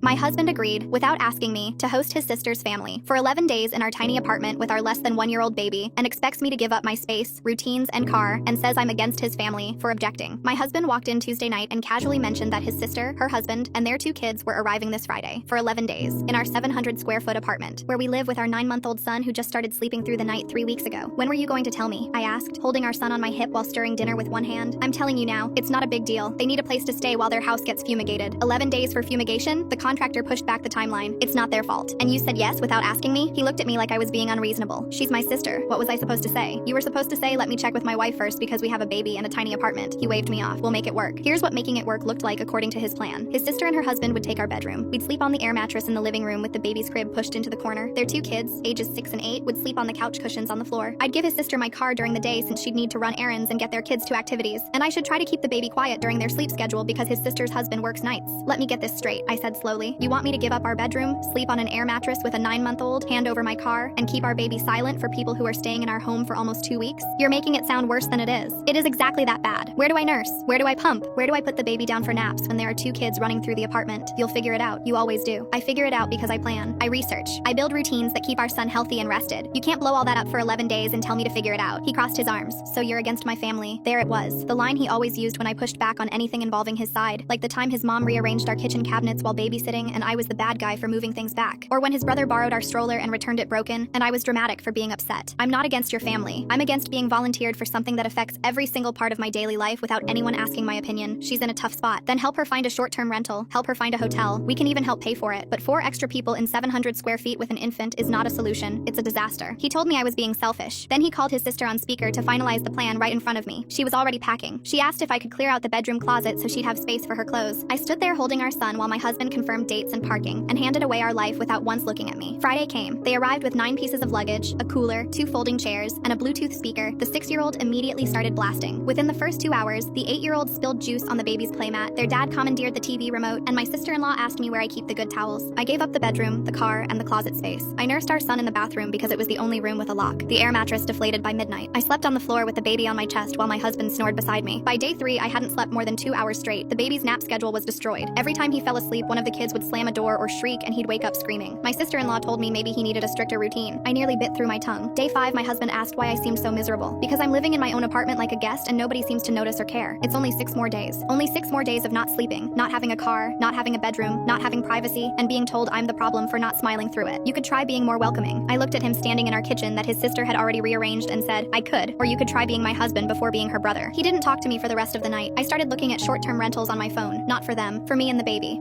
My husband agreed, without asking me, to host his sister's family for 11 days in our tiny apartment with our less than 1-year-old baby, and expects me to give up my space, routines, and car, and says I'm against his family for objecting. My husband walked in Tuesday night and casually mentioned that his sister, her husband, and their 2 kids were arriving this Friday for 11 days in our 700-square-foot apartment, where we live with our 9-month-old son who just started sleeping through the night 3 weeks ago. When were you going to tell me? I asked, holding our son on my hip while stirring dinner with one hand. I'm telling you now, it's not a big deal. They need a place to stay while their house gets fumigated. 11 days for fumigation? The contractor pushed back the timeline. It's not their fault. And you said yes without asking me? He looked at me like I was being unreasonable. She's my sister. What was I supposed to say? You were supposed to say, let me check with my wife first because we have a baby and a tiny apartment. He waved me off. We'll make it work. Here's what making it work looked like according to his plan. His sister and her husband would take our bedroom. We'd sleep on the air mattress in the living room with the baby's crib pushed into the corner. Their 2 kids, ages 6 and 8, would sleep on the couch cushions on the floor. I'd give his sister my car during the day since she'd need to run errands and get their kids to activities. And I should try to keep the baby quiet during their sleep schedule because his sister's husband works nights. Let me get this straight, I said slowly. You want me to give up our bedroom, sleep on an air mattress with a 9-month-old, hand over my car, and keep our baby silent for people who are staying in our home for almost 2 weeks? You're making it sound worse than it is. It is exactly that bad. Where do I nurse? Where do I pump? Where do I put the baby down for naps when there are 2 kids running through the apartment? You'll figure it out. You always do. I figure it out because I plan. I research. I build routines that keep our son healthy and rested. You can't blow all that up for 11 days and tell me to figure it out. He crossed his arms. So you're against my family. There it was. The line he always used when I pushed back on anything involving his side. Like the time his mom rearranged our kitchen cabinets while babysitting and I was the bad guy for moving things back. Or when his brother borrowed our stroller and returned it broken and I was dramatic for being upset. I'm not against your family. I'm against being volunteered for something that affects every single part of my daily life without anyone asking my opinion. She's in a tough spot. Then help her find a short-term rental. Help her find a hotel. We can even help pay for it. But 4 extra people in 700 square feet with an infant is not a solution. It's a disaster. He told me I was being selfish. Then he called his sister on speaker to finalize the plan right in front of me. She was already packing. She asked if I could clear out the bedroom closet so she'd have space for her clothes. I stood there holding our son while my husband confirmed dates and parking and handed away our life without once looking at me. Friday came. They arrived with 9 pieces of luggage, a cooler, 2 folding chairs, and a Bluetooth speaker. The 6-year-old immediately started blasting. Within the first 2 hours, the 8-year-old spilled juice on the baby's playmat, their dad commandeered the TV remote, and my sister-in-law asked me where I keep the good towels. I gave up the bedroom, the car, and the closet space. I nursed our son in the bathroom because it was the only room with a lock. The air mattress deflated by midnight. I slept on the floor with the baby on my chest while my husband snored beside me. By day 3, I hadn't slept more than 2 hours straight. The baby's nap schedule was destroyed. Every time he fell asleep, one of the kids would slam a door or shriek and he'd wake up screaming. My sister-in-law told me maybe he needed a stricter routine. I nearly bit through my tongue. Day 5, my husband asked why I seemed so miserable. Because I'm living in my own apartment like a guest and nobody seems to notice or care. It's only 6 more days. Only 6 more days of not sleeping, not having a car, not having a bedroom, not having privacy, and being told I'm the problem for not smiling through it. You could try being more welcoming. I looked at him standing in our kitchen that his sister had already rearranged and said, I could, or you could try being my husband before being her brother. He didn't talk to me for the rest of the night. I started looking at short-term rentals on my phone, not for them, for me and the baby.